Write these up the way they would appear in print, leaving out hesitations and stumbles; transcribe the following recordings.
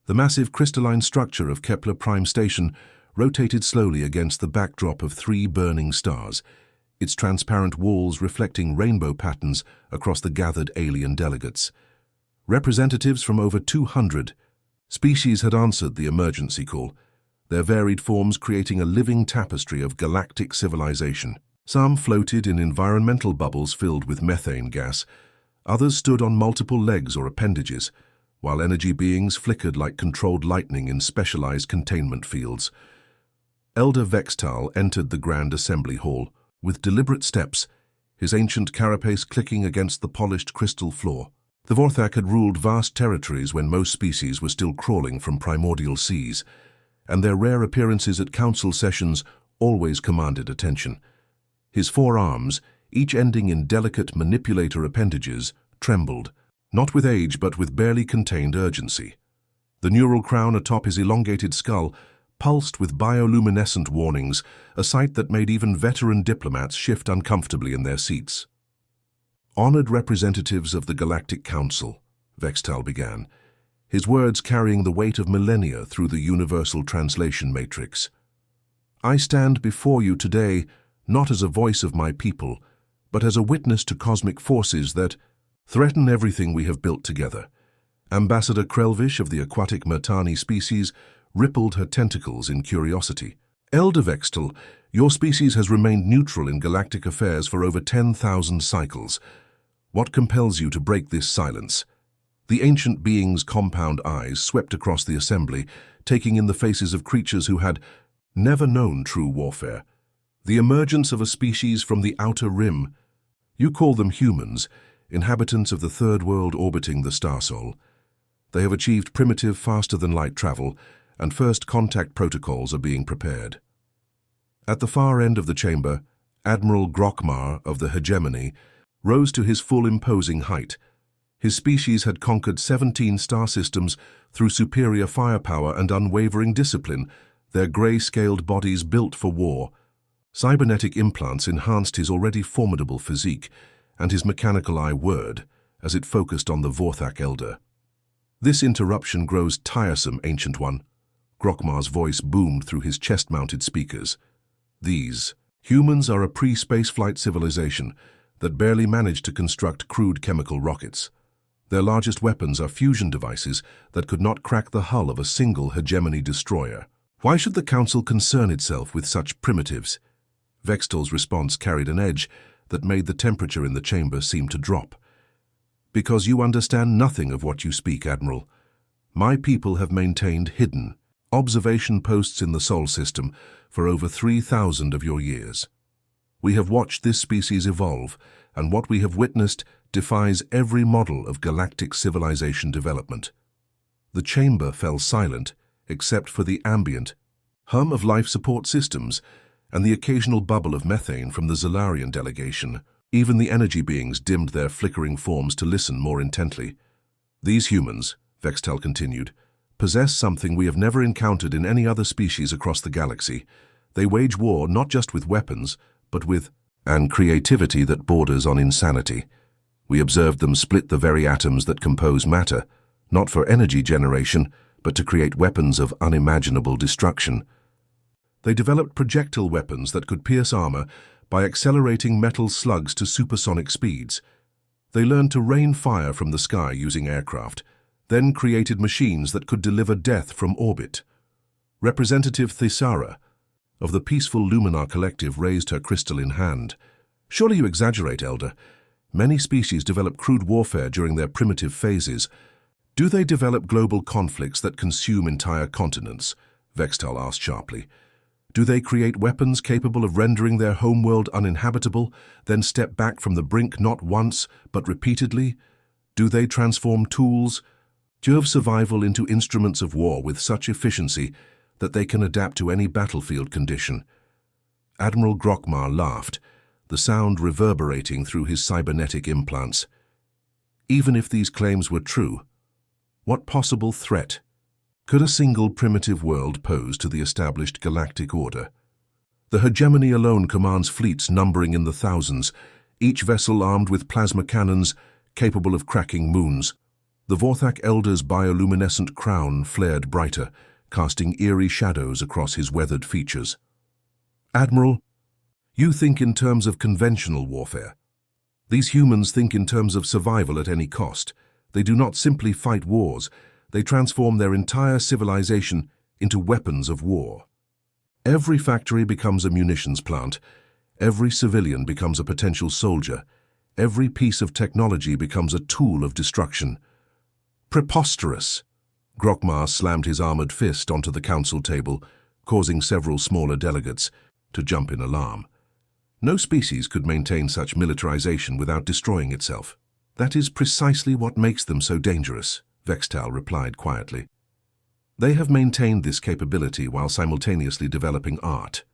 The massive crystalline structure of Kepler Prime Station rotated slowly against the backdrop of 3 burning stars, its transparent walls reflecting rainbow patterns across the gathered alien delegates. Representatives from over 200 species had answered the emergency call, their varied forms creating a living tapestry of galactic civilization. Some floated in environmental bubbles filled with methane gas, others stood on multiple legs or appendages, while energy beings flickered like controlled lightning in specialized containment fields. Elder Vextal entered the Grand Assembly Hall with deliberate steps, his ancient carapace clicking against the polished crystal floor. The Vorthak had ruled vast territories when most species were still crawling from primordial seas, and their rare appearances at council sessions always commanded attention. His 4 arms, each ending in delicate manipulator appendages, trembled, not with age but with barely contained urgency. The neural crown atop his elongated skull pulsed with bioluminescent warnings, a sight that made even veteran diplomats shift uncomfortably in their seats. "Honored representatives of the Galactic Council," Vextal began, his words carrying the weight of millennia through the universal translation matrix. "I stand before you today not as a voice of my people, but as a witness to cosmic forces that threaten everything we have built together." Ambassador Krelvish of the aquatic Mertani species rippled her tentacles in curiosity. "Elder Vextal, your species has remained neutral in galactic affairs for over 10,000 cycles. What compels you to break this silence?" The ancient being's compound eyes swept across the assembly, taking in the faces of creatures who had never known true warfare. The emergence of a species from the outer rim. You call them humans, inhabitants of the third world orbiting the star soul. They have achieved primitive, faster-than-light travel, and first contact protocols are being prepared. At the far end of the chamber, Admiral Grokmar of the Hegemony rose to his full imposing height. His species had conquered 17 star systems through superior firepower and unwavering discipline, their gray-scaled bodies built for war. Cybernetic implants enhanced his already formidable physique, and his mechanical eye whirred as it focused on the Vorthak elder. "This interruption grows tiresome, Ancient One." Grokmar's voice boomed through his chest-mounted speakers. "These humans are a pre-spaceflight civilization that barely managed to construct crude chemical rockets. Their largest weapons are fusion devices that could not crack the hull of a single hegemony destroyer. Why should the Council concern itself with such primitives?" Vextal's response carried an edge that made the temperature in the chamber seem to drop. "Because you understand nothing of what you speak, Admiral. My people have maintained hidden observation posts in the Sol system for over 3,000 of your years. We have watched this species evolve, and what we have witnessed defies every model of galactic civilization development." The chamber fell silent, except for the ambient hum of life support systems and the occasional bubble of methane from the Zalarian delegation. Even the energy beings dimmed their flickering forms to listen more intently. "These humans," Vextal continued, "possess something we have never encountered in any other species across the galaxy. They wage war not just with weapons, but with an creativity that borders on insanity. We observed them split the very atoms that compose matter, not for energy generation, but to create weapons of unimaginable destruction. They developed projectile weapons that could pierce armor by accelerating metal slugs to supersonic speeds. They learned to rain fire from the sky using aircraft, then created machines that could deliver death from orbit." Representative Thisara of the peaceful Luminar Collective raised her crystalline hand. "Surely you exaggerate, Elder. Many species develop crude warfare during their primitive phases. Do they develop global conflicts that consume entire continents?" Vextal asked sharply. "Do they create weapons capable of rendering their homeworld uninhabitable, then step back from the brink not once, but repeatedly? Do they transform tools of survival into instruments of war with such efficiency that they can adapt to any battlefield condition?" Admiral Grokmar laughed, the sound reverberating through his cybernetic implants. "Even if these claims were true, what possible threat could a single primitive world pose to the established galactic order? The hegemony alone commands fleets numbering in the thousands, each vessel armed with plasma cannons capable of cracking moons. The Vorthak Elder's bioluminescent crown flared brighter, casting eerie shadows across his weathered features. "Admiral, you think in terms of conventional warfare. These humans think in terms of survival at any cost. They do not simply fight wars, they transform their entire civilization into weapons of war. Every factory becomes a munitions plant, every civilian becomes a potential soldier, every piece of technology becomes a tool of destruction." "Preposterous!" Grokmar slammed his armored fist onto the council table, causing several smaller delegates to jump in alarm. No species could maintain such militarization without destroying itself. "That is precisely what makes them so dangerous," Vextal replied quietly. "They have maintained this capability while simultaneously developing art,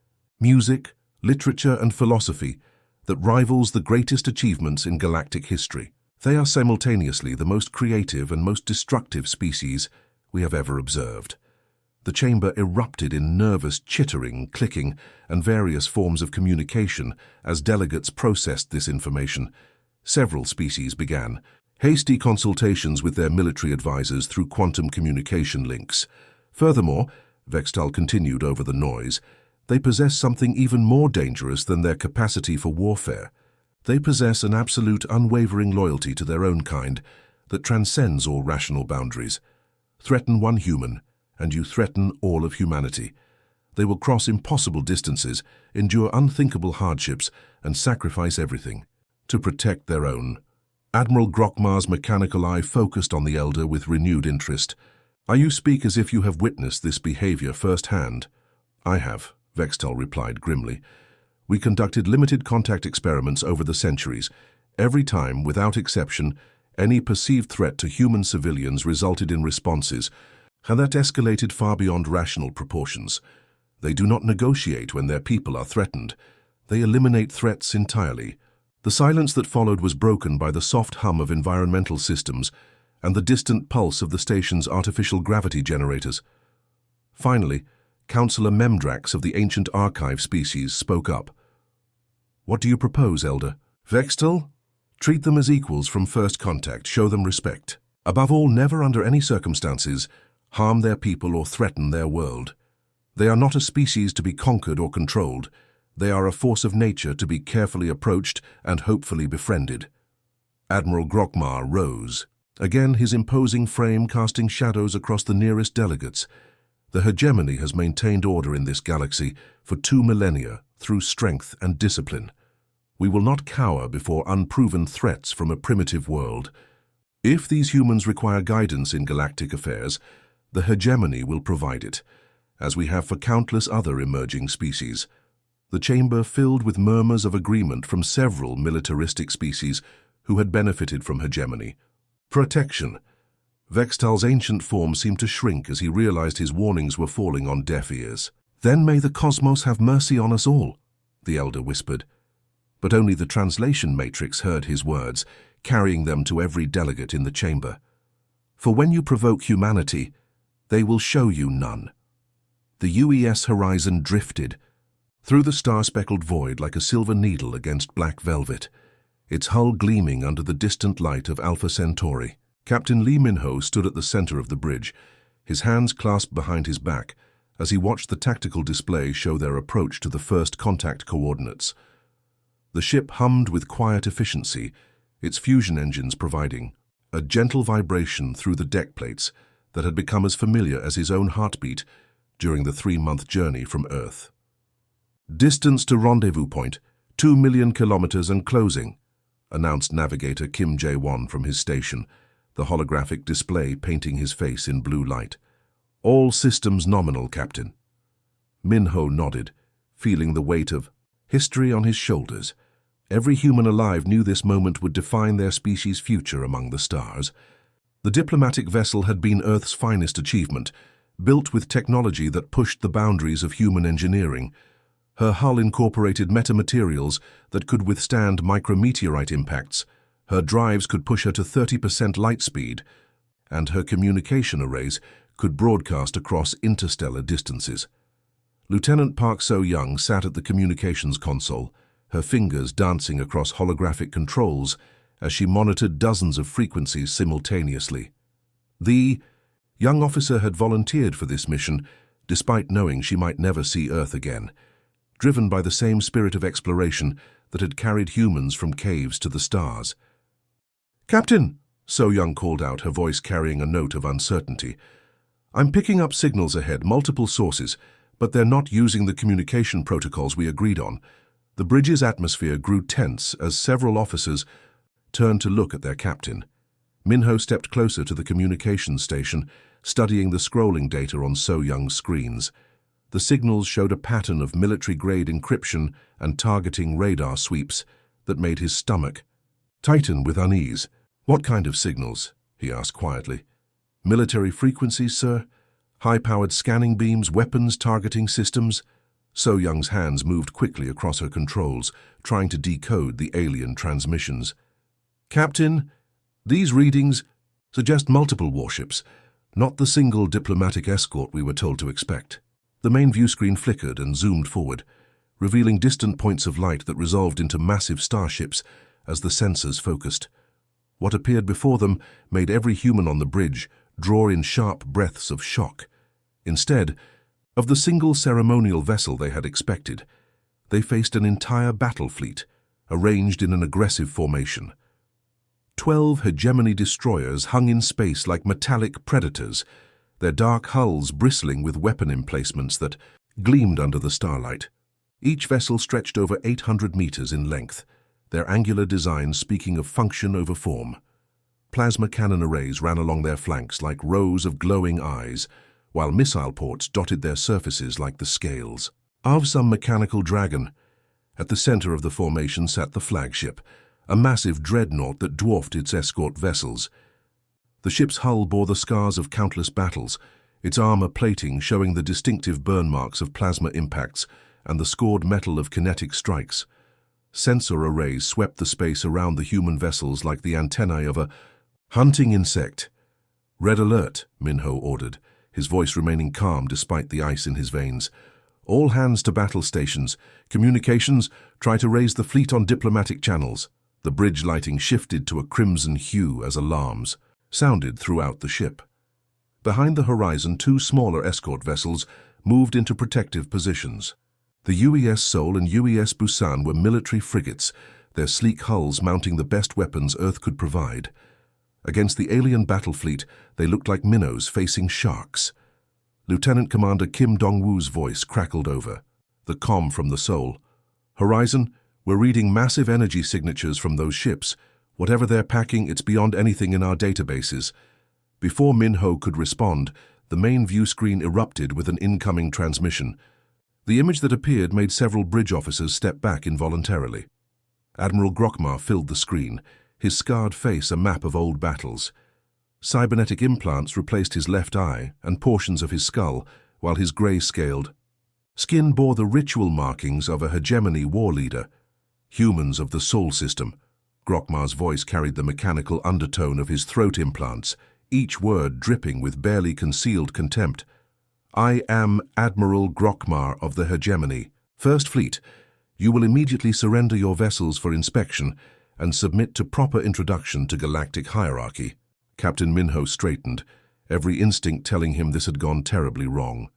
music, literature, and philosophy that rivals the greatest achievements in galactic history. They are simultaneously the most creative and most destructive species we have ever observed." The chamber erupted in nervous chittering, clicking, and various forms of communication as delegates processed this information. Several species began hasty consultations with their military advisors through quantum communication links. Furthermore, Vextal continued over the noise, they possess something even more dangerous than their capacity for warfare. They possess an absolute, unwavering loyalty to their own kind that transcends all rational boundaries. Threaten one human, and you threaten all of humanity. They will cross impossible distances, endure unthinkable hardships, and sacrifice everything to protect their own. Admiral Grokmar's mechanical eye focused on the Elder with renewed interest. "You speak as if you have witnessed this behavior firsthand." "I have," Vextal replied grimly. "We conducted limited contact experiments over the centuries. Every time, without exception, any perceived threat to human civilians resulted in responses, and that escalated far beyond rational proportions. They do not negotiate when their people are threatened. They eliminate threats entirely." The silence that followed was broken by the soft hum of environmental systems and the distant pulse of the station's artificial gravity generators. Finally, Councillor Memdrax of the ancient archive species spoke up. "What do you propose, Elder?" "Vextal, treat them as equals from first contact, show them respect. Above all, never under any circumstances harm their people or threaten their world. They are not a species to be conquered or controlled. They are a force of nature to be carefully approached and hopefully befriended." Admiral Grokmar rose, again his imposing frame casting shadows across the nearest delegates. "The hegemony has maintained order in this galaxy for 2 millennia through strength and discipline. We will not cower before unproven threats from a primitive world. If these humans require guidance in galactic affairs, the hegemony will provide it, as we have for countless other emerging species." The chamber filled with murmurs of agreement from several militaristic species who had benefited from hegemony. Protection. Vextal's ancient form seemed to shrink as he realized his warnings were falling on deaf ears. "Then may the cosmos have mercy on us all," the Elder whispered. But only the translation matrix heard his words, carrying them to every delegate in the chamber. "For when you provoke humanity, they will show you none." The UES horizon drifted through the star-speckled void like a silver needle against black velvet, its hull gleaming under the distant light of Alpha Centauri. Captain Lee Minho stood at the center of the bridge, his hands clasped behind his back, as he watched the tactical display show their approach to the first contact coordinates. The ship hummed with quiet efficiency, its fusion engines providing a gentle vibration through the deck plates that had become as familiar as his own heartbeat during the 3-month journey from Earth. "Distance to rendezvous point, 2 million kilometers and closing," announced navigator Kim Jae-won from his station, the holographic display painting his face in blue light. "All systems nominal, Captain." Minho nodded, feeling the weight of history on his shoulders. Every human alive knew this moment would define their species' future among the stars. The diplomatic vessel had been Earth's finest achievement, built with technology that pushed the boundaries of human engineering. Her hull incorporated metamaterials that could withstand micrometeorite impacts. Her drives could push her to 30% light speed, and her communication arrays could broadcast across interstellar distances. Lieutenant Park So-young sat at the communications console, her fingers dancing across holographic controls as she monitored dozens of frequencies simultaneously. The young officer had volunteered for this mission, despite knowing she might never see Earth again, driven by the same spirit of exploration that had carried humans from caves to the stars. "Captain," So Young called out, her voice carrying a note of uncertainty. "I'm picking up signals ahead, multiple sources, but they're not using the communication protocols we agreed on." The bridge's atmosphere grew tense as several officers turned to look at their captain. Minho stepped closer to the communications station, studying the scrolling data on So Young's screens. The signals showed a pattern of military-grade encryption and targeting radar sweeps that made his stomach tighten with unease. "What kind of signals?" he asked quietly. "Military frequencies, sir? High-powered scanning beams, weapons targeting systems?" So Young's hands moved quickly across her controls, trying to decode the alien transmissions. "Captain, these readings suggest multiple warships, not the single diplomatic escort we were told to expect." The main view screen flickered and zoomed forward, revealing distant points of light that resolved into massive starships as the sensors focused. What appeared before them made every human on the bridge draw in sharp breaths of shock. Instead of the single ceremonial vessel they had expected, they faced an entire battle fleet, arranged in an aggressive formation. 12 hegemony destroyers hung in space like metallic predators, their dark hulls bristling with weapon emplacements that gleamed under the starlight. Each vessel stretched over 800 meters in length, their angular design speaking of function over form. Plasma cannon arrays ran along their flanks like rows of glowing eyes, while missile ports dotted their surfaces like the scales of some mechanical dragon. At the center of the formation sat the flagship, a massive dreadnought that dwarfed its escort vessels. The ship's hull bore the scars of countless battles, its armor plating showing the distinctive burn marks of plasma impacts and the scored metal of kinetic strikes. Sensor arrays swept the space around the human vessels like the antennae of a hunting insect. "Red alert," Minho ordered, his voice remaining calm despite the ice in his veins. "All hands to battle stations. Communications, try to raise the fleet on diplomatic channels." The bridge lighting shifted to a crimson hue as alarms sounded throughout the ship. Behind the horizon, 2 smaller escort vessels moved into protective positions. The UES Seoul and UES Busan were military frigates, their sleek hulls mounting the best weapons Earth could provide. Against the alien battle fleet, they looked like minnows facing sharks. Lieutenant Commander Kim Dong-woo's voice crackled over the comm from the Seoul. "Horizon, we're reading massive energy signatures from those ships. Whatever they're packing, it's beyond anything in our databases." Before Minho could respond, the main view screen erupted with an incoming transmission. The image that appeared made several bridge officers step back involuntarily. Admiral Grokmar filled the screen, his scarred face a map of old battles. Cybernetic implants replaced his left eye and portions of his skull, while his gray-scaled skin bore the ritual markings of a hegemony war leader. "Humans of the Sol system." Grokmar's voice carried the mechanical undertone of his throat implants, each word dripping with barely concealed contempt. "I am Admiral Grokmar of the Hegemony. First Fleet, you will immediately surrender your vessels for inspection and submit to proper introduction to galactic hierarchy." Captain Minho straightened, every instinct telling him this had gone terribly wrong.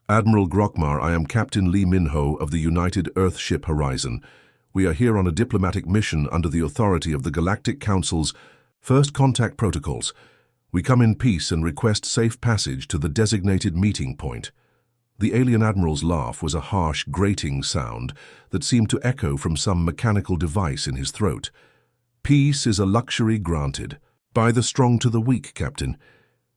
"Admiral Grokmar, I am Captain Lee Minho of the United Earthship Horizon. We are here on a diplomatic mission under the authority of the Galactic Council's First Contact Protocols. We come in peace and request safe passage to the designated meeting point." The alien admiral's laugh was a harsh, grating sound that seemed to echo from some mechanical device in his throat. "Peace is a luxury granted by the strong to the weak, Captain.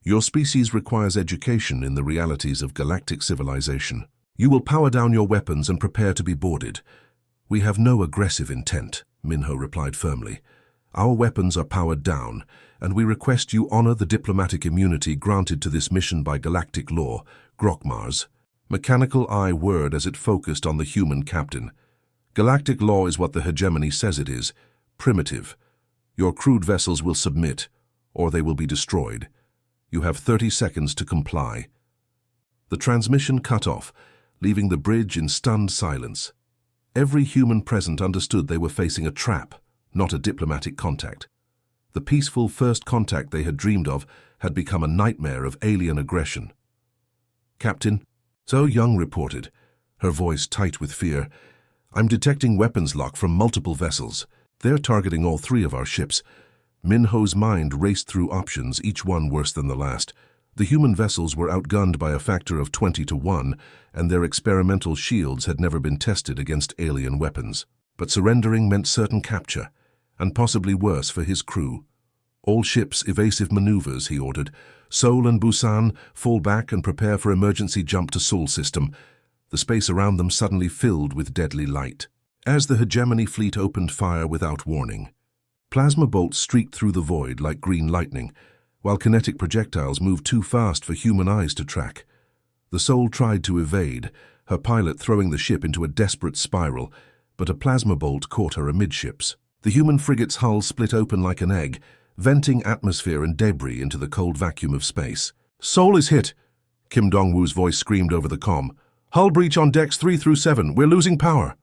Your species requires education in the realities of galactic civilization. You will power down your weapons and prepare to be boarded." "We have no aggressive intent," Minho replied firmly. "Our weapons are powered down, and we request you honor the diplomatic immunity granted to this mission by galactic law." Grokmar's mechanical eye whirred as it focused on the human captain. "Galactic law is what the hegemony says it is. Primitive. Your crewed vessels will submit, or they will be destroyed. You have 30 seconds to comply." The transmission cut off, leaving the bridge in stunned silence. Every human present understood they were facing a trap, not a diplomatic contact. The peaceful first contact they had dreamed of had become a nightmare of alien aggression. "Captain," So Young reported, her voice tight with fear, "I'm detecting weapons lock from multiple vessels. They're targeting all three of our ships." Minho's mind raced through options, each one worse than the last. The human vessels were outgunned by a factor of 20 to 1, and their experimental shields had never been tested against alien weapons. But surrendering meant certain capture, and possibly worse for his crew. "All ships, evasive maneuvers," he ordered. "Seoul and Busan, fall back and prepare for emergency jump to Seoul system." The space around them suddenly filled with deadly light. As the hegemony fleet opened fire without warning, plasma bolts streaked through the void like green lightning, while kinetic projectiles moved too fast for human eyes to track. The Seoul tried to evade, her pilot throwing the ship into a desperate spiral, but a plasma bolt caught her amidships. The human frigate's hull split open like an egg, venting atmosphere and debris into the cold vacuum of space. "Seoul is hit!" Kim Dong-woo's voice screamed over the comm. "Hull breach on decks 3 through 7. We're losing power."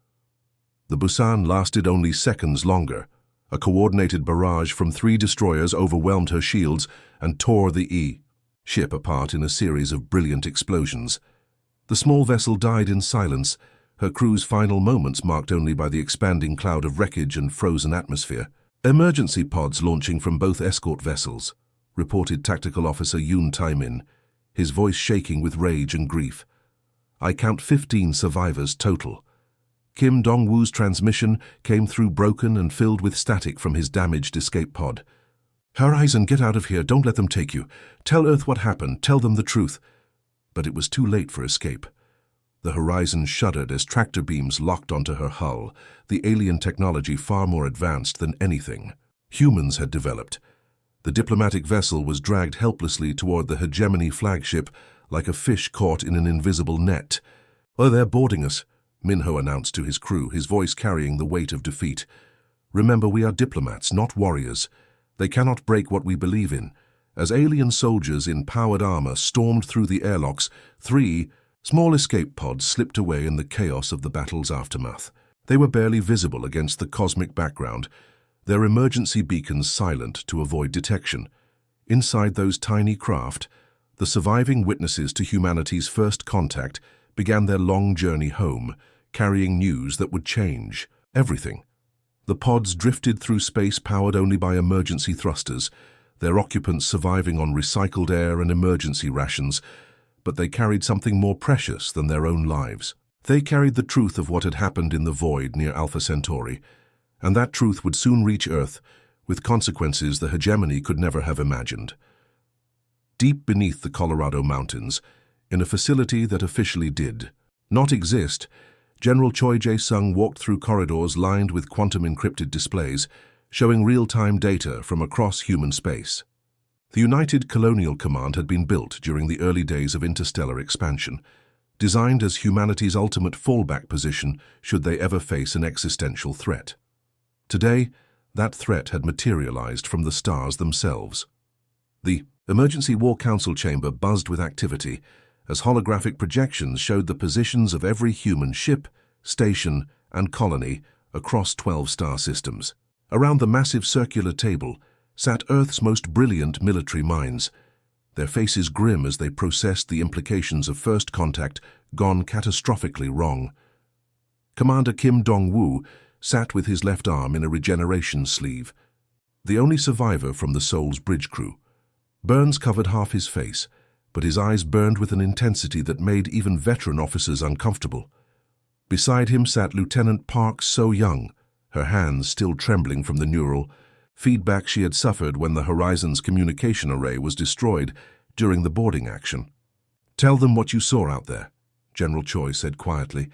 The Busan lasted only seconds longer. A coordinated barrage from 3 destroyers overwhelmed her shields and tore the ship apart in a series of brilliant explosions. The small vessel died in silence, her crew's final moments marked only by the expanding cloud of wreckage and frozen atmosphere. "Emergency pods launching from both escort vessels," reported Tactical Officer Yoon Tae-min, his voice shaking with rage and grief. "I count 15 survivors total." Kim Dong-woo's transmission came through broken and filled with static from his damaged escape pod. "Horizon, get out of here. Don't let them take you. Tell Earth what happened. Tell them the truth." But it was too late for escape. The Horizon shuddered as tractor beams locked onto her hull, the alien technology far more advanced than anything humans had developed. The diplomatic vessel was dragged helplessly toward the hegemony flagship like a fish caught in an invisible net. "Oh, they're boarding us," Minho announced to his crew, his voice carrying the weight of defeat. "Remember, we are diplomats, not warriors. They cannot break what we believe in." As alien soldiers in powered armor stormed through the airlocks, 3 small escape pods slipped away in the chaos of the battle's aftermath. They were barely visible against the cosmic background, their emergency beacons silent to avoid detection. Inside those tiny craft, the surviving witnesses to humanity's first contact began their long journey home, carrying news that would change everything. The pods drifted through space powered only by emergency thrusters, their occupants surviving on recycled air and emergency rations, but they carried something more precious than their own lives. They carried the truth of what had happened in the void near Alpha Centauri, and that truth would soon reach Earth, with consequences the hegemony could never have imagined. Deep beneath the Colorado mountains, in a facility that officially did not exist, General Choi Jae-sung walked through corridors lined with quantum-encrypted displays, showing real-time data from across human space. The United Colonial Command had been built during the early days of interstellar expansion, designed as humanity's ultimate fallback position should they ever face an existential threat. Today, that threat had materialized from the stars themselves. The Emergency War Council chamber buzzed with activity, as holographic projections showed the positions of every human ship, station, and colony across 12 star systems. Around the massive circular table sat Earth's most brilliant military minds, their faces grim as they processed the implications of first contact gone catastrophically wrong. Commander Kim Dong-woo sat with his left arm in a regeneration sleeve, the only survivor from the Seoul's bridge crew. Burns covered half his face, but his eyes burned with an intensity that made even veteran officers uncomfortable. Beside him sat Lieutenant Park So-young, her hands still trembling from the neural feedback she had suffered when the Horizon's communication array was destroyed during the boarding action. "Tell them what you saw out there," General Choi said quietly,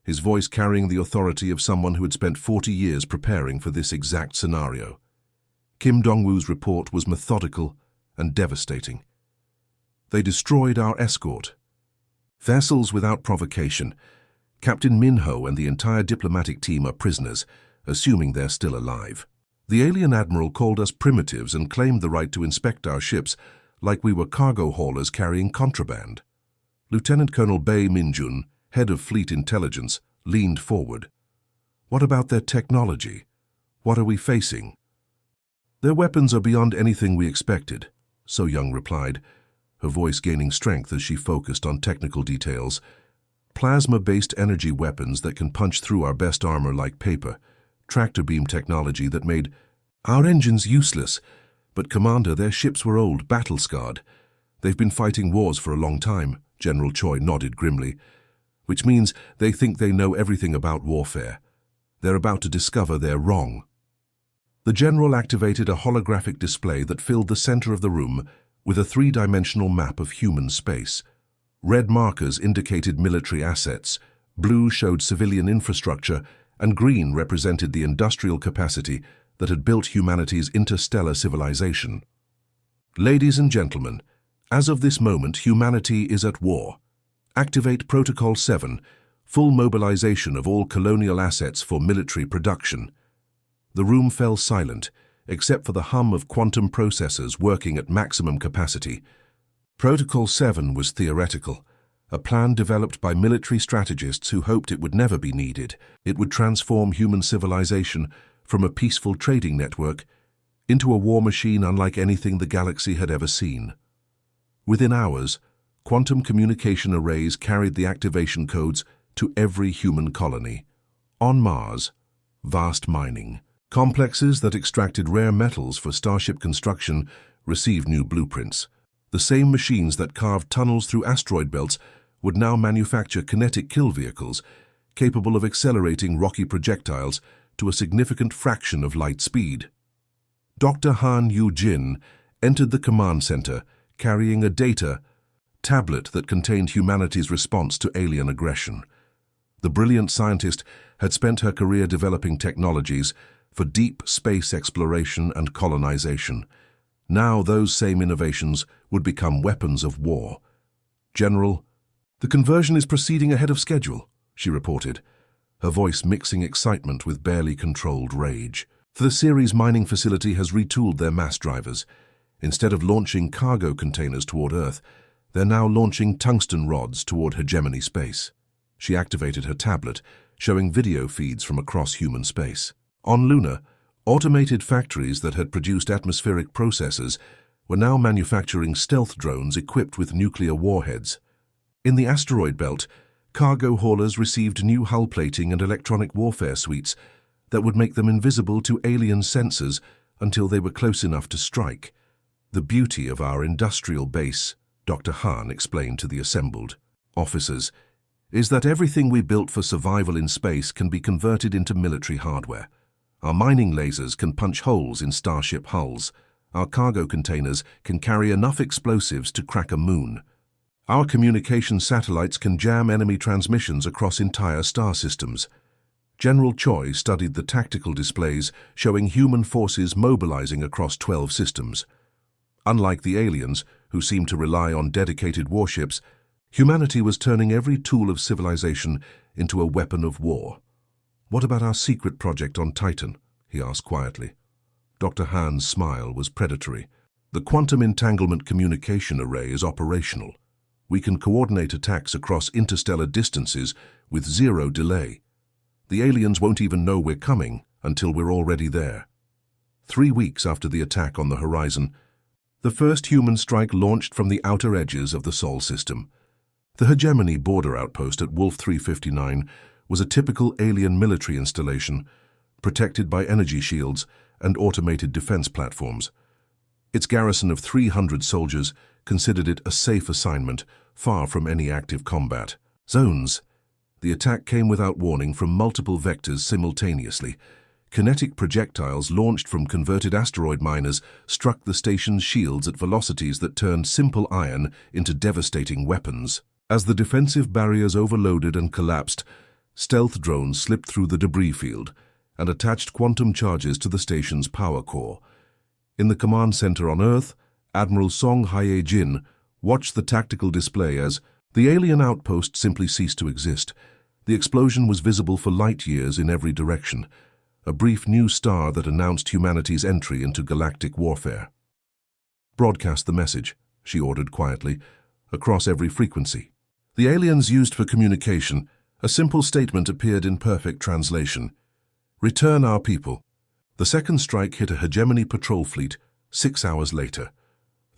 his voice carrying the authority of someone who had spent 40 years preparing for this exact scenario. Kim Dong-woo's report was methodical and devastating. "They destroyed our escort. Vessels without provocation. Captain Minho and the entire diplomatic team are prisoners, assuming they're still alive. The alien admiral called us primitives and claimed the right to inspect our ships like we were cargo haulers carrying contraband." Lieutenant Colonel Bae Minjun, head of Fleet Intelligence, leaned forward. "What about their technology? What are we facing?" "Their weapons are beyond anything we expected," So Young replied, her voice gaining strength as she focused on technical details. Plasma-based energy weapons that can punch through our best armor like paper. Tractor beam technology that made our engines useless. But Commander, their ships were old, battle-scarred. They've been fighting wars for a long time, General Choi nodded grimly. Which means they think they know everything about warfare. They're about to discover they're wrong. The General activated a holographic display that filled the center of the room with a three-dimensional map of human space. Red markers indicated military assets, blue showed civilian infrastructure, and green represented the industrial capacity that had built humanity's interstellar civilization. Ladies and gentlemen, as of this moment, humanity is at war. Activate Protocol 7, full mobilization of all colonial assets for military production. The room fell silent, except for the hum of quantum processors working at maximum capacity. Protocol 7 was theoretical, a plan developed by military strategists who hoped it would never be needed. It would transform human civilization from a peaceful trading network into a war machine unlike anything the galaxy had ever seen. Within hours, quantum communication arrays carried the activation codes to every human colony. On Mars, vast mining. Complexes that extracted rare metals for starship construction received new blueprints. The same machines that carved tunnels through asteroid belts would now manufacture kinetic kill vehicles capable of accelerating rocky projectiles to a significant fraction of light speed. Dr. Han Yu-jin entered the command center carrying a data tablet that contained humanity's response to alien aggression. The brilliant scientist had spent her career developing technologies for deep space exploration and colonization. Now those same innovations would become weapons of war. General, the conversion is proceeding ahead of schedule, she reported, her voice mixing excitement with barely controlled rage. The series mining facility has retooled their mass drivers. Instead of launching cargo containers toward Earth, they're now launching tungsten rods toward hegemony space. She activated her tablet, showing video feeds from across human space. On Luna, automated factories that had produced atmospheric processors were now manufacturing stealth drones equipped with nuclear warheads. In the asteroid belt, cargo haulers received new hull plating and electronic warfare suites that would make them invisible to alien sensors until they were close enough to strike. The beauty of our industrial base, Dr. Han explained to the assembled officers, is that everything we built for survival in space can be converted into military hardware. Our mining lasers can punch holes in starship hulls. Our cargo containers can carry enough explosives to crack a moon. Our communication satellites can jam enemy transmissions across entire star systems. General Choi studied the tactical displays showing human forces mobilizing across 12 systems. Unlike the aliens, who seemed to rely on dedicated warships, humanity was turning every tool of civilization into a weapon of war. "What about our secret project on Titan?" he asked quietly. Dr. Han's smile was predatory. "The quantum entanglement communication array is operational. We can coordinate attacks across interstellar distances with zero delay. The aliens won't even know we're coming until we're already there." 3 weeks after the attack on the horizon, the first human strike launched from the outer edges of the Sol system. The hegemony border outpost at Wolf 359 was a typical alien military installation, protected by energy shields and automated defense platforms. Its garrison of 300 soldiers considered it a safe assignment, far from any active combat. Zones. The attack came without warning from multiple vectors simultaneously. Kinetic projectiles launched from converted asteroid miners struck the station's shields at velocities that turned simple iron into devastating weapons. As the defensive barriers overloaded and collapsed, stealth drones slipped through the debris field and attached quantum charges to the station's power core. In the command center on Earth, Admiral Song Hae-jin watched the tactical display as the alien outpost simply ceased to exist. The explosion was visible for light years in every direction, a brief new star that announced humanity's entry into galactic warfare. "Broadcast the message," she ordered quietly, "across every frequency." The aliens used for communication, a simple statement appeared in perfect translation. "Return our people." The second strike hit a hegemony patrol fleet 6 hours later.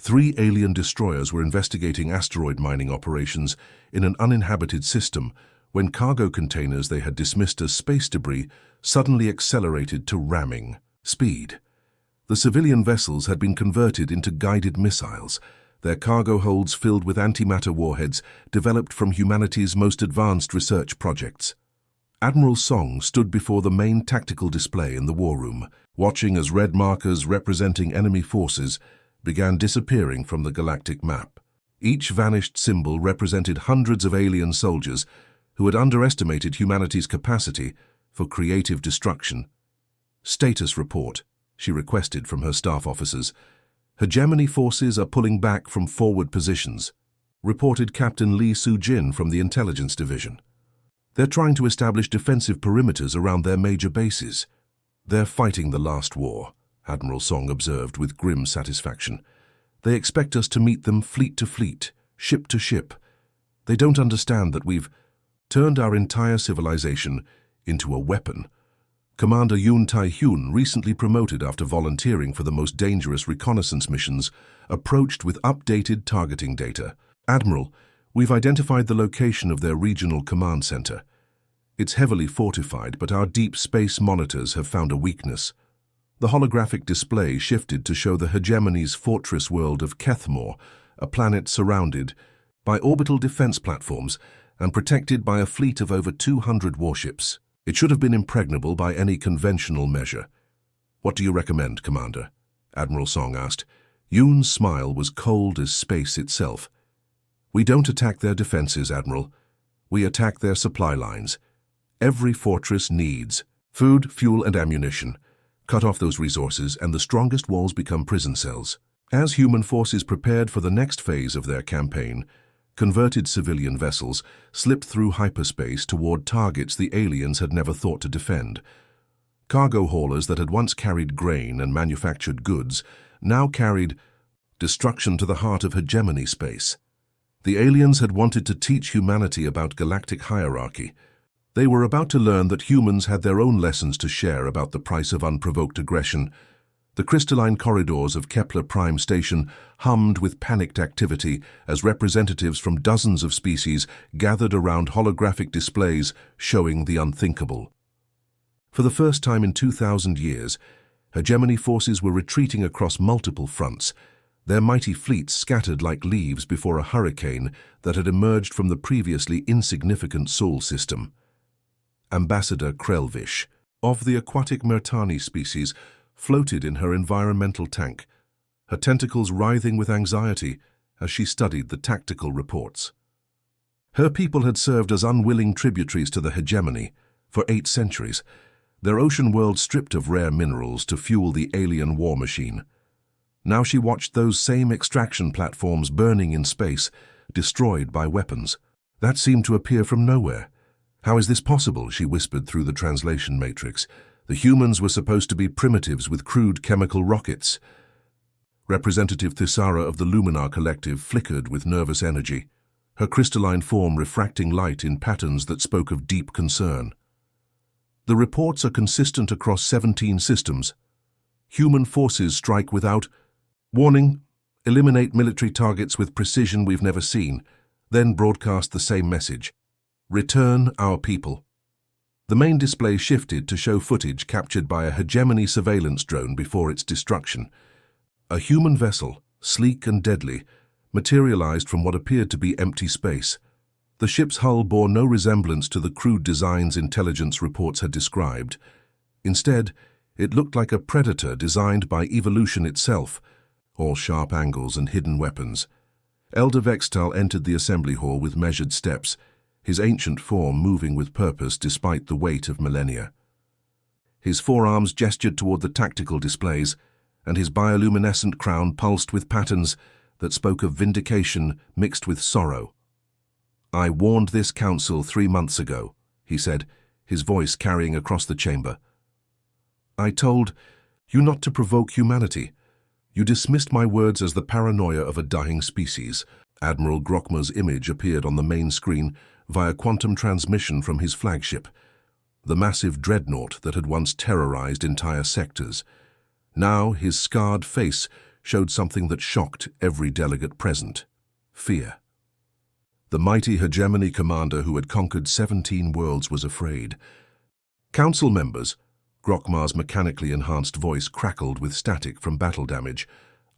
3 alien destroyers were investigating asteroid mining operations in an uninhabited system when cargo containers they had dismissed as space debris suddenly accelerated to ramming speed. The civilian vessels had been converted into guided missiles, their cargo holds filled with antimatter warheads developed from humanity's most advanced research projects. Admiral Song stood before the main tactical display in the war room, watching as red markers representing enemy forces began disappearing from the galactic map. Each vanished symbol represented hundreds of alien soldiers who had underestimated humanity's capacity for creative destruction. "Status report," she requested from her staff officers. "Hegemony forces are pulling back from forward positions," reported Captain Lee Soo-jin from the Intelligence Division. "They're trying to establish defensive perimeters around their major bases. They're fighting the last war," Admiral Song observed with grim satisfaction. "They expect us to meet them fleet to fleet, ship to ship. They don't understand that we've turned our entire civilization into a weapon." Commander Yoon Tae-hyun, recently promoted after volunteering for the most dangerous reconnaissance missions, approached with updated targeting data. "Admiral, we've identified the location of their regional command center. It's heavily fortified, but our deep space monitors have found a weakness." The holographic display shifted to show the hegemony's fortress world of Kethmore, a planet surrounded by orbital defense platforms and protected by a fleet of over 200 warships. It should have been impregnable by any conventional measure. "What do you recommend, Commander?" Admiral Song asked. Yoon's smile was cold as space itself. "We don't attack their defenses, Admiral. We attack their supply lines. Every fortress needs food, fuel, and ammunition. Cut off those resources, and the strongest walls become prison cells." As human forces prepared for the next phase of their campaign, converted civilian vessels slipped through hyperspace toward targets the aliens had never thought to defend. Cargo haulers that had once carried grain and manufactured goods now carried destruction to the heart of hegemony space. The aliens had wanted to teach humanity about galactic hierarchy. They were about to learn that humans had their own lessons to share about the price of unprovoked aggression. The crystalline corridors of Kepler Prime Station hummed with panicked activity as representatives from dozens of species gathered around holographic displays showing the unthinkable. For the first time in 2,000 years, hegemony forces were retreating across multiple fronts, their mighty fleets scattered like leaves before a hurricane that had emerged from the previously insignificant Sol system. Ambassador Krelvish, of the aquatic Mertani species, floated in her environmental tank, her tentacles writhing with anxiety as she studied the tactical reports. Her people had served as unwilling tributaries to the hegemony for 8 centuries, their ocean world stripped of rare minerals to fuel the alien war machine. Now she watched those same extraction platforms burning in space, destroyed by weapons. That seemed to appear from nowhere. "How is this possible?" she whispered through the translation matrix. "The humans were supposed to be primitives with crude chemical rockets." Representative Thisara of the Luminar Collective flickered with nervous energy, her crystalline form refracting light in patterns that spoke of deep concern. "The reports are consistent across 17 systems. Human forces strike without warning, eliminate military targets with precision we've never seen, then broadcast the same message. Return our people." The main display shifted to show footage captured by a hegemony surveillance drone before its destruction. A human vessel, sleek and deadly, materialized from what appeared to be empty space. The ship's hull bore no resemblance to the crude designs intelligence reports had described. Instead, it looked like a predator designed by evolution itself, all sharp angles and hidden weapons. Elder Vextal entered the assembly hall with measured steps, his ancient form moving with purpose despite the weight of millennia. His forearms gestured toward the tactical displays, and his bioluminescent crown pulsed with patterns that spoke of vindication mixed with sorrow. "I warned this council 3 months ago," he said, his voice carrying across the chamber. "I told you not to provoke humanity. You dismissed my words as the paranoia of a dying species." Admiral Grokma's image appeared on the main screen via quantum transmission from his flagship, the massive dreadnought that had once terrorized entire sectors. Now his scarred face showed something that shocked every delegate present: fear. The mighty hegemony commander who had conquered 17 worlds was afraid. Council members, Grokmar's mechanically enhanced voice crackled with static from battle damage.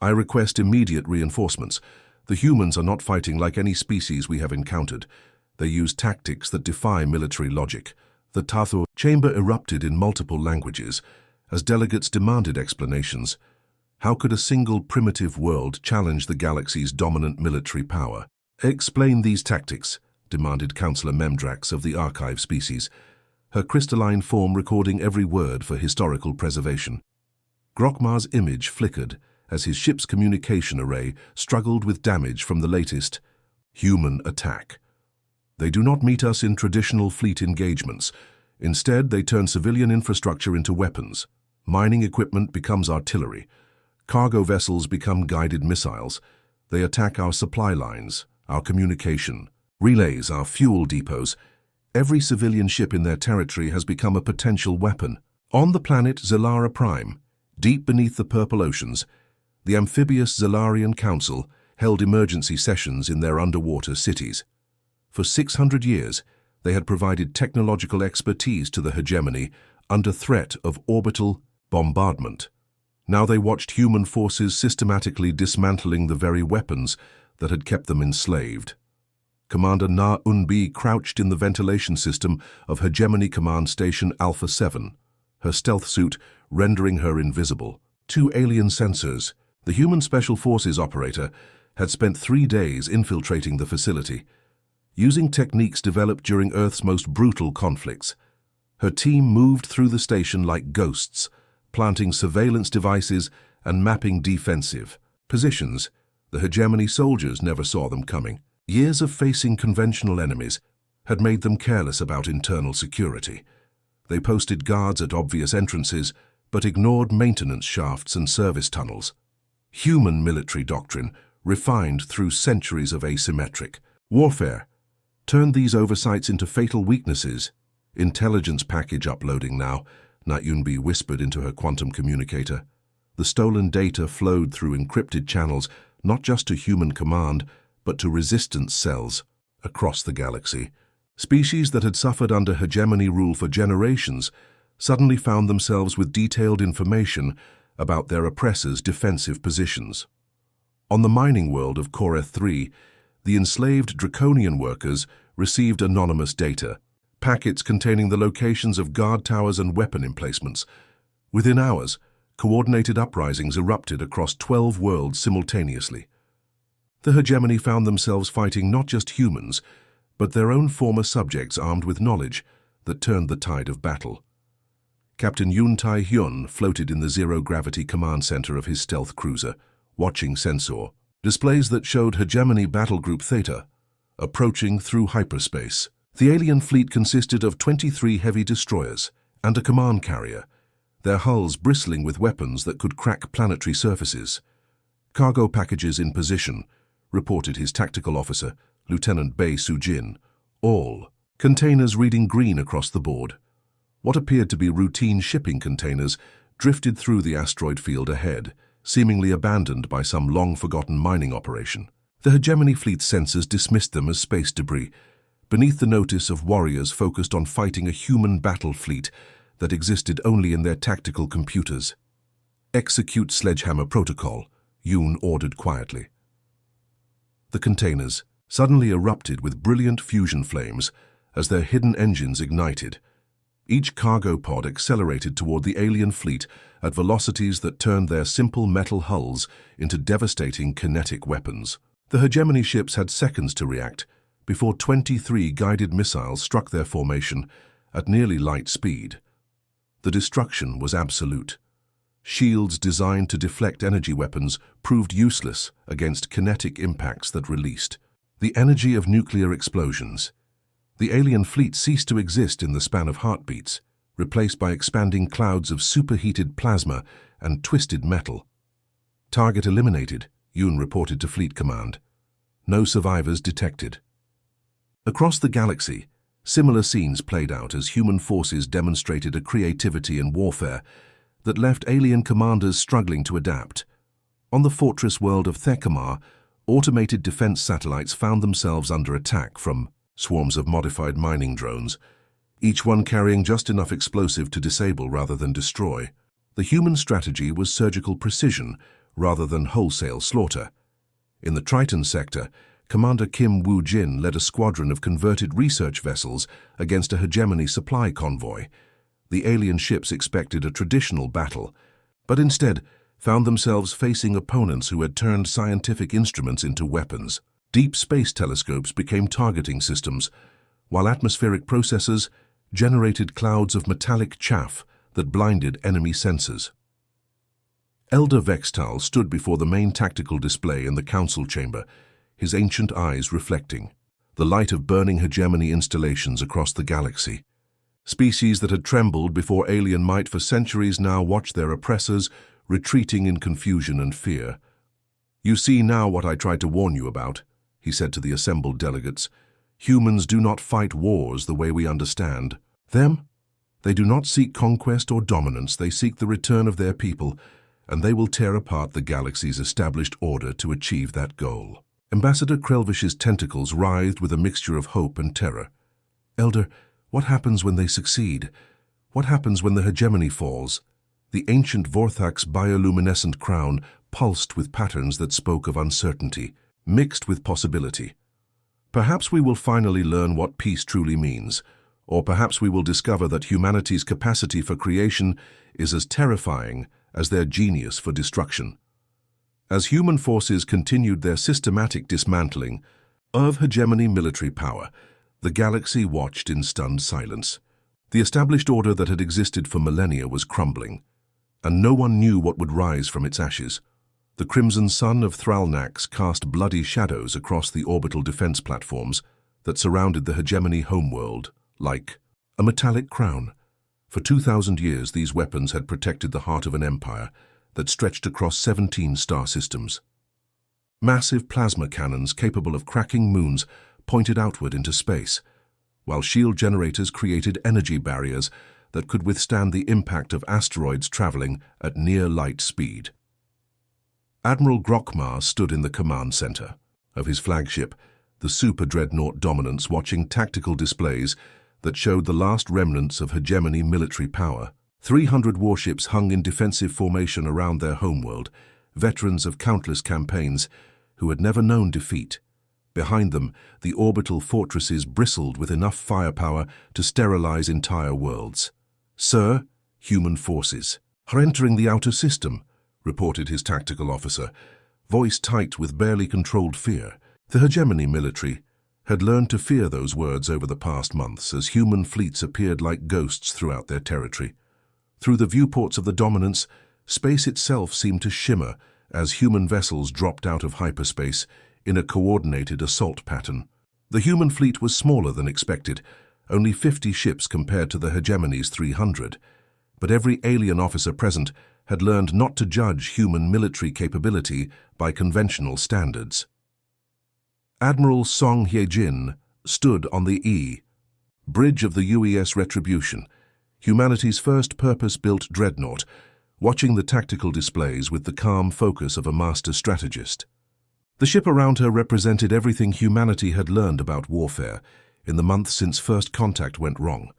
I request immediate reinforcements. The humans are not fighting like any species we have encountered. They use tactics that defy military logic. The Tathu chamber erupted in multiple languages as delegates demanded explanations. How could a single primitive world challenge the galaxy's dominant military power? Explain these tactics, demanded Councillor Memdrax of the archive species, her crystalline form recording every word for historical preservation. Grokmar's image flickered as his ship's communication array struggled with damage from the latest human attack. They do not meet us in traditional fleet engagements. Instead, they turn civilian infrastructure into weapons. Mining equipment becomes artillery. Cargo vessels become guided missiles. They attack our supply lines, our communication relays, our fuel depots. Every civilian ship in their territory has become a potential weapon. On the planet Zelara Prime, deep beneath the purple oceans, the amphibious Zelarian Council held emergency sessions in their underwater cities. For 600 years, they had provided technological expertise to the hegemony under threat of orbital bombardment. Now they watched human forces systematically dismantling the very weapons that had kept them enslaved. Commander Na Unbi crouched in the ventilation system of Hegemony Command Station Alpha 7, her stealth suit rendering her invisible. 2 alien sensors. The human special forces operator had spent 3 days infiltrating the facility, using techniques developed during Earth's most brutal conflicts. Her team moved through the station like ghosts, planting surveillance devices and mapping defensive positions. The hegemony soldiers never saw them coming. Years of facing conventional enemies had made them careless about internal security. They posted guards at obvious entrances, but ignored maintenance shafts and service tunnels. Human military doctrine, refined through centuries of asymmetric warfare, turned these oversights into fatal weaknesses. Intelligence package uploading now, Nayunbi whispered into her quantum communicator. The stolen data flowed through encrypted channels, not just to human command, but to resistance cells across the galaxy. Species that had suffered under hegemony rule for generations suddenly found themselves with detailed information about their oppressors' defensive positions. On the mining world of Koreth 3, the enslaved Draconian workers received anonymous data, packets containing the locations of guard towers and weapon emplacements. Within hours, coordinated uprisings erupted across 12 worlds simultaneously. The hegemony found themselves fighting not just humans, but their own former subjects armed with knowledge that turned the tide of battle. Captain Yoon Tai-hyun floated in the zero-gravity command center of his stealth cruiser, watching sensor displays that showed hegemony battle group Theta approaching through hyperspace. The alien fleet consisted of 23 heavy destroyers and a command carrier, their hulls bristling with weapons that could crack planetary surfaces. Cargo packages in position, reported his tactical officer, Lieutenant Bae Soo-jin. All containers reading green across the board. What appeared to be routine shipping containers drifted through the asteroid field ahead, seemingly abandoned by some long-forgotten mining operation. The hegemony fleet's sensors dismissed them as space debris, beneath the notice of warriors focused on fighting a human battle fleet that existed only in their tactical computers. Execute Sledgehammer Protocol, Yoon ordered quietly. The containers suddenly erupted with brilliant fusion flames as their hidden engines ignited. Each cargo pod accelerated toward the alien fleet at velocities that turned their simple metal hulls into devastating kinetic weapons. The hegemony ships had seconds to react before 23 guided missiles struck their formation at nearly light speed. The destruction was absolute. Shields designed to deflect energy weapons proved useless against kinetic impacts that released the energy of nuclear explosions. The alien fleet ceased to exist in the span of heartbeats, replaced by expanding clouds of superheated plasma and twisted metal. Target eliminated, Yoon reported to Fleet Command. No survivors detected. Across the galaxy, similar scenes played out as human forces demonstrated a creativity in warfare that left alien commanders struggling to adapt. On the fortress world of Thecamar, automated defense satellites found themselves under attack from swarms of modified mining drones, each one carrying just enough explosive to disable rather than destroy. The human strategy was surgical precision rather than wholesale slaughter. In the Triton sector, Commander Kim Woo-jin led a squadron of converted research vessels against a hegemony supply convoy. The alien ships expected a traditional battle, but instead found themselves facing opponents who had turned scientific instruments into weapons. Deep space telescopes became targeting systems, while atmospheric processors generated clouds of metallic chaff that blinded enemy sensors. Elder Vextal stood before the main tactical display in the council chamber, his ancient eyes reflecting the light of burning hegemony installations across the galaxy. Species that had trembled before alien might for centuries now watched their oppressors retreating in confusion and fear. "You see now what I tried to warn you about," he said to the assembled delegates. "Humans do not fight wars the way we understand them. They do not seek conquest or dominance, they seek the return of their people, and they will tear apart the galaxy's established order to achieve that goal." Ambassador Krelvish's tentacles writhed with a mixture of hope and terror. "Elder, what happens when they succeed? What happens when the hegemony falls?" The ancient Vorthak's bioluminescent crown pulsed with patterns that spoke of uncertainty, mixed with possibility. "Perhaps we will finally learn what peace truly means, or perhaps we will discover that humanity's capacity for creation is as terrifying as their genius for destruction." As human forces continued their systematic dismantling of hegemony military power, the galaxy watched in stunned silence. The established order that had existed for millennia was crumbling, and no one knew what would rise from its ashes. The crimson sun of Thralnax cast bloody shadows across the orbital defense platforms that surrounded the hegemony homeworld, like a metallic crown. For 2,000 years, these weapons had protected the heart of an empire that stretched across 17 star systems. Massive plasma cannons capable of cracking moons pointed outward into space, while shield generators created energy barriers that could withstand the impact of asteroids traveling at near light speed. Admiral Grokmar stood in the command center of his flagship, the Super Dreadnought Dominance, watching tactical displays that showed the last remnants of hegemony military power. 300 warships hung in defensive formation around their homeworld, veterans of countless campaigns who had never known defeat. Behind them, the orbital fortresses bristled with enough firepower to sterilize entire worlds. "Sir, human forces are entering the outer system," reported his tactical officer, voice tight with barely controlled fear. The hegemony military had learned to fear those words over the past months as human fleets appeared like ghosts throughout their territory. Through the viewports of the Dominance, space itself seemed to shimmer as human vessels dropped out of hyperspace in a coordinated assault pattern. The human fleet was smaller than expected, only 50 ships compared to the hegemony's 300, but every alien officer present had learned not to judge human military capability by conventional standards. Admiral Song Hye-jin stood on the bridge of the UES Retribution, humanity's first purpose-built dreadnought, watching the tactical displays with the calm focus of a master strategist. The ship around her represented everything humanity had learned about warfare in the months since first contact went wrong.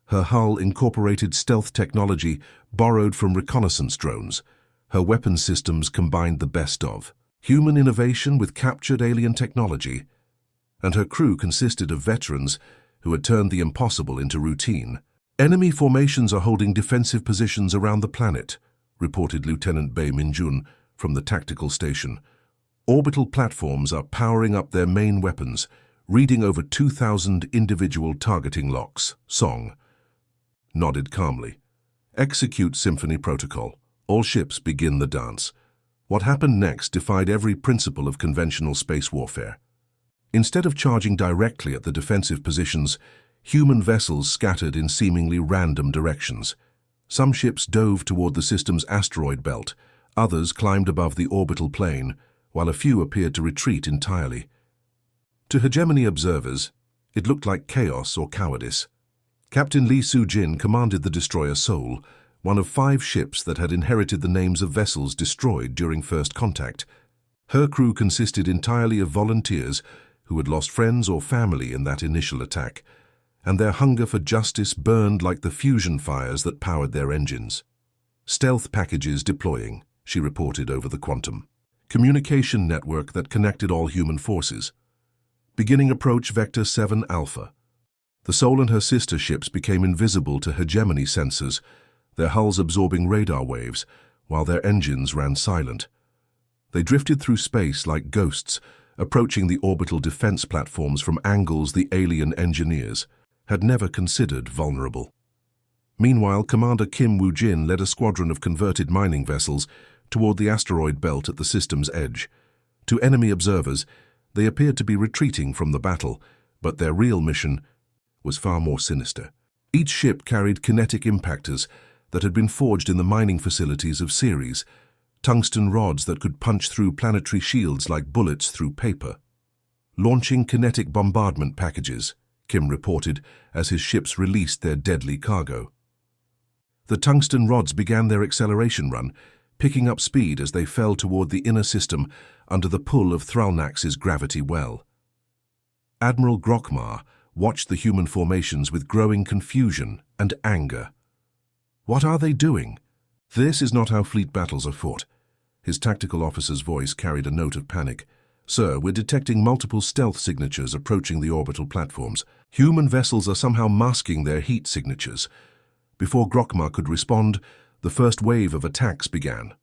Her hull incorporated stealth technology borrowed from reconnaissance drones. Her weapon systems combined the best of human innovation with captured alien technology, and her crew consisted of veterans who had turned the impossible into routine. "Enemy formations are holding defensive positions around the planet," reported Lieutenant Bae Minjun from the tactical station. "Orbital platforms are powering up their main weapons, reading over 2,000 individual targeting locks." Song nodded calmly. "Execute Symphony Protocol. All ships begin the dance." What happened next defied every principle of conventional space warfare. Instead of charging directly at the defensive positions, human vessels scattered in seemingly random directions. Some ships dove toward the system's asteroid belt, others climbed above the orbital plane, while a few appeared to retreat entirely. To hegemony observers, it looked like chaos or cowardice. Captain Lee Soo-jin commanded the destroyer Seoul, one of 5 ships that had inherited the names of vessels destroyed during first contact. Her crew consisted entirely of volunteers who had lost friends or family in that initial attack, and their hunger for justice burned like the fusion fires that powered their engines. "Stealth packages deploying," she reported over the quantum. "Communication network that connected all human forces. Beginning approach Vector 7 Alpha." The Soul and her sister ships became invisible to hegemony sensors, their hulls absorbing radar waves, while their engines ran silent. They drifted through space like ghosts, approaching the orbital defense platforms from angles the alien engineers had never considered vulnerable. Meanwhile, Commander Kim Woo-jin led a squadron of converted mining vessels toward the asteroid belt at the system's edge. To enemy observers, they appeared to be retreating from the battle, but their real mission was far more sinister. Each ship carried kinetic impactors that had been forged in the mining facilities of Ceres, tungsten rods that could punch through planetary shields like bullets through paper. "Launching kinetic bombardment packages," Kim reported as his ships released their deadly cargo. The tungsten rods began their acceleration run, picking up speed as they fell toward the inner system under the pull of Thralnax's gravity well. Admiral Grokmar watched the human formations with growing confusion and anger. "What are they doing? This is not how fleet battles are fought." His tactical officer's voice carried a note of panic. "Sir, we're detecting multiple stealth signatures approaching the orbital platforms. Human vessels are somehow masking their heat signatures." Before Grokmar could respond, the first wave of attacks began.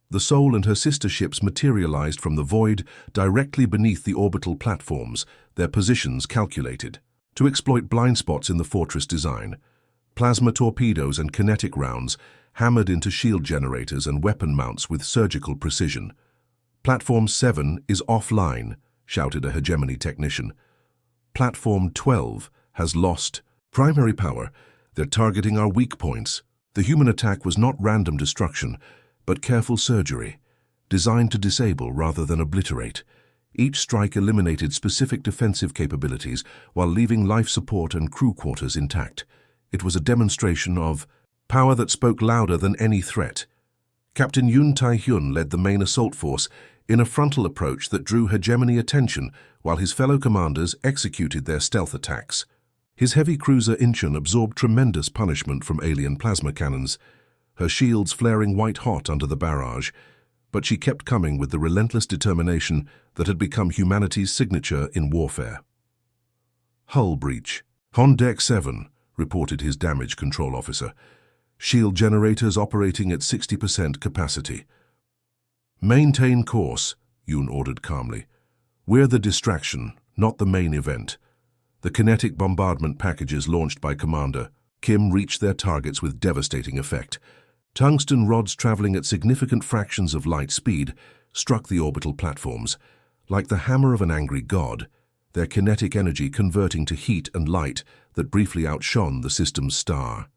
The Soul and her sister ships materialized from the void directly beneath the orbital platforms, their positions calculated to exploit blind spots in the fortress design. Plasma torpedoes and kinetic rounds hammered into shield generators and weapon mounts with surgical precision. "Platform 7 is offline," shouted a hegemony technician. "Platform 12 has lost primary power. They're targeting our weak points." The human attack was not random destruction, but careful surgery, designed to disable rather than obliterate. Each strike eliminated specific defensive capabilities while leaving life support and crew quarters intact. It was a demonstration of power that spoke louder than any threat. Captain Yoon Tae-hyun led the main assault force in a frontal approach that drew hegemony attention while his fellow commanders executed their stealth attacks. His heavy cruiser Incheon absorbed tremendous punishment from alien plasma cannons, her shields flaring white-hot under the barrage, but she kept coming with the relentless determination that had become humanity's signature in warfare. "Hull breach. On deck 7, reported his damage control officer. "Shield generators operating at 60% capacity." "Maintain course," Yoon ordered calmly. "We're the distraction, not the main event." The kinetic bombardment packages launched by Commander Kim reached their targets with devastating effect. Tungsten rods traveling at significant fractions of light speed struck the orbital platforms. Like the hammer of an angry god, their kinetic energy converting to heat and light that briefly outshone the system's star.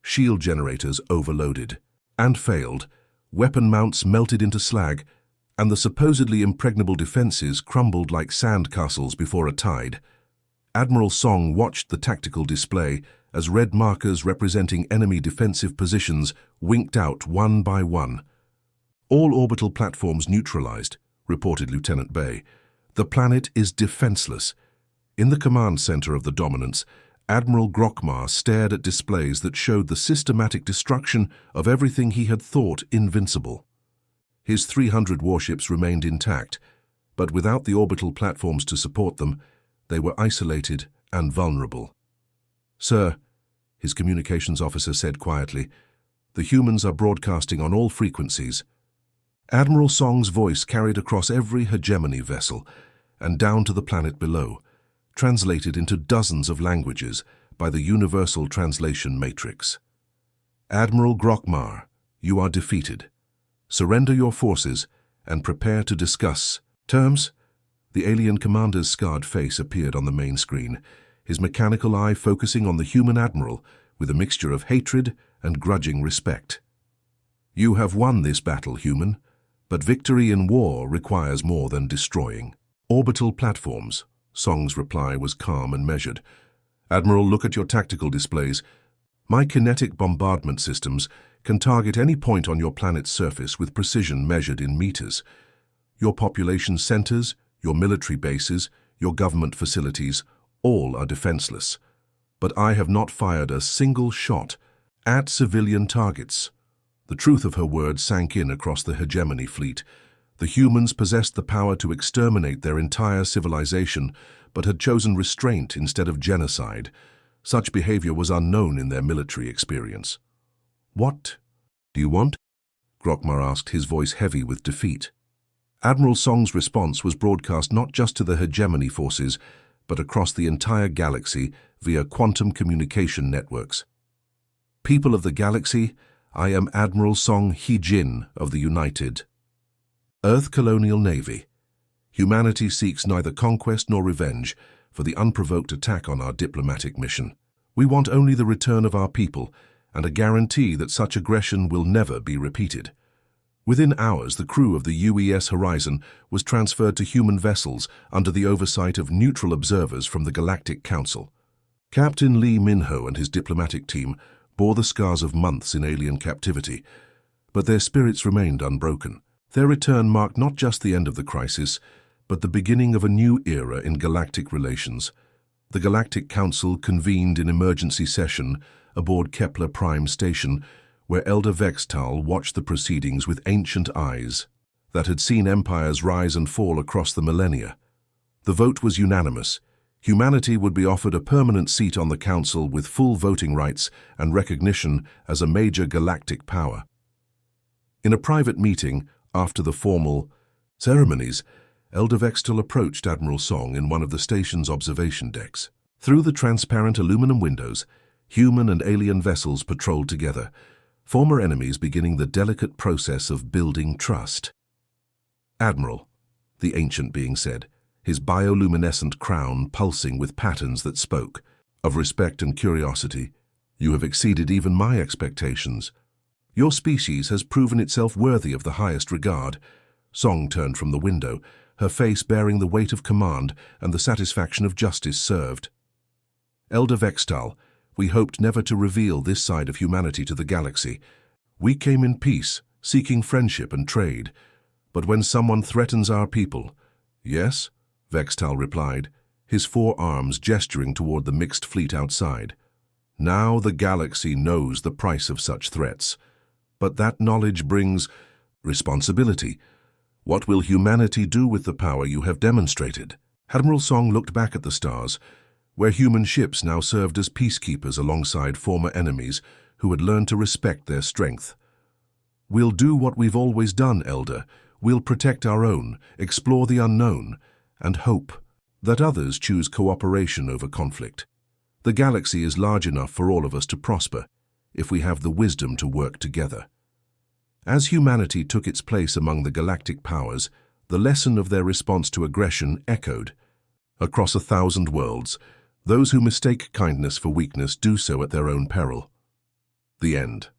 Shield generators overloaded and failed, weapon mounts melted into slag, and the supposedly impregnable defenses crumbled like sand castles before a tide. Admiral Song watched the tactical display as red markers representing enemy defensive positions winked out one by one. "All orbital platforms neutralized," reported Lieutenant Bay. "The planet is defenseless." In the command center of the Dominance, Admiral Grokmar stared at displays that showed the systematic destruction of everything he had thought invincible. His 300 warships remained intact, but without the orbital platforms to support them, they were isolated and vulnerable. "Sir," his communications officer said quietly, "the humans are broadcasting on all frequencies." Admiral Song's voice carried across every hegemony vessel and down to the planet below, translated into dozens of languages by the Universal Translation Matrix. "Admiral Grokmar, you are defeated. Surrender your forces and prepare to discuss terms." The alien commander's scarred face appeared on the main screen, his mechanical eye focusing on the human admiral with a mixture of hatred and grudging respect. "You have won this battle, human, but victory in war requires more than destroying." "Orbital platforms," Song's reply was calm and measured. "Admiral, look at your tactical displays. My kinetic bombardment systems can target any point on your planet's surface with precision measured in meters. Your population centers, your military bases, your government facilities, all are defenseless. But I have not fired a single shot at civilian targets. The truth of her words sank in across the hegemony fleet. The humans possessed the power to exterminate their entire civilization, but had chosen restraint instead of genocide. Such behavior was unknown in their military experience. "What do you want?" Grokmar asked, his voice heavy with defeat. Admiral Song's response was broadcast not just to the hegemony forces, but across the entire galaxy via quantum communication networks. "People of the galaxy, I am Admiral Song He-Jin of the United Earth Colonial Navy. Humanity seeks neither conquest nor revenge for the unprovoked attack on our diplomatic mission. We want only the return of our people and a guarantee that such aggression will never be repeated." Within hours, the crew of the UES Horizon was transferred to human vessels under the oversight of neutral observers from the Galactic Council. Captain Lee Minho and his diplomatic team bore the scars of months in alien captivity, but their spirits remained unbroken. Their return marked not just the end of the crisis, but the beginning of a new era in galactic relations. The Galactic Council convened in emergency session aboard Kepler Prime Station, where Elder Vextal watched the proceedings with ancient eyes that had seen empires rise and fall across the millennia. The vote was unanimous. Humanity would be offered a permanent seat on the Council with full voting rights and recognition as a major galactic power. In a private meeting, after the formal ceremonies, Elder Vextal approached Admiral Song in one of the station's observation decks. Through the transparent aluminum windows, human and alien vessels patrolled together, former enemies beginning the delicate process of building trust. "Admiral," the ancient being said, his bioluminescent crown pulsing with patterns that spoke of respect and curiosity, "you have exceeded even my expectations. Your species has proven itself worthy of the highest regard." Song turned from the window, her face bearing the weight of command and the satisfaction of justice served. "Elder Vextal, we hoped never to reveal this side of humanity to the galaxy. We came in peace, seeking friendship and trade. But when someone threatens our people—" "Yes?" Vextal replied, his forearms gesturing toward the mixed fleet outside. "Now the galaxy knows the price of such threats. But that knowledge brings responsibility. What will humanity do with the power you have demonstrated?" Admiral Song looked back at the stars, where human ships now served as peacekeepers alongside former enemies who had learned to respect their strength. "We'll do what we've always done, Elder. We'll protect our own, explore the unknown, and hope that others choose cooperation over conflict. The galaxy is large enough for all of us to prosper, if we have the wisdom to work together." As humanity took its place among the galactic powers, the lesson of their response to aggression echoed. Across 1,000 worlds, those who mistake kindness for weakness do so at their own peril. The end.